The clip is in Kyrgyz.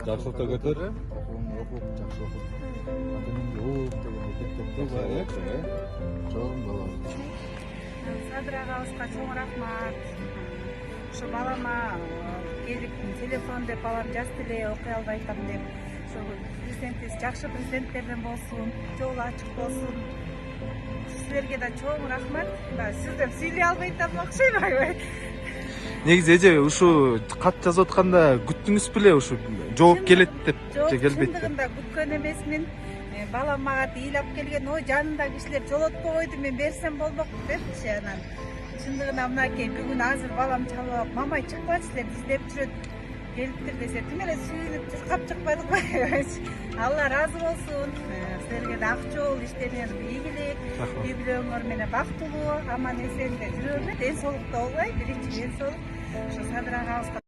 жакшы окуп кетер. Окуп жакшы окуп. Андан эмне ууп деген мектепте Чоң, чоң бала. Садыр агабызга чоң рахмат. Ушу балама келип телефон деп балам жаз эле окуй албай атам деп. Ошо президентибиз жакшы президенттерден болсун, жолу ачык болсун. Силерге да чоң рахмат. Сиз деп сүйлөй албай атам окшойм аябай. Негизи эже ушу кат жазып атканда күттүңүз беле ушу жооп келет деп же келбейт деп? Чындыгында күткөн эмесмин. Балам мага ыйлап келген, ой жанымдагы кишилер жолотпой койду, мен берсем болбокпу депчи. Анан чындыгында мынакей бүгүн азыр балам чалып алып, мамай чыкпачы силер издеп жүрөт. Келиптир десе, тим эле сүйүнүп чуркап чыкпадыкпы. Алла ыраазы болсун. Силерге да ак жол, иштериңер ийгилик, үй бүлөңөр менен бактылуу, аман эсенде жүрө бер. Ден соолукта болбой, биринчи ден соолук. Ошо Садыр агабызга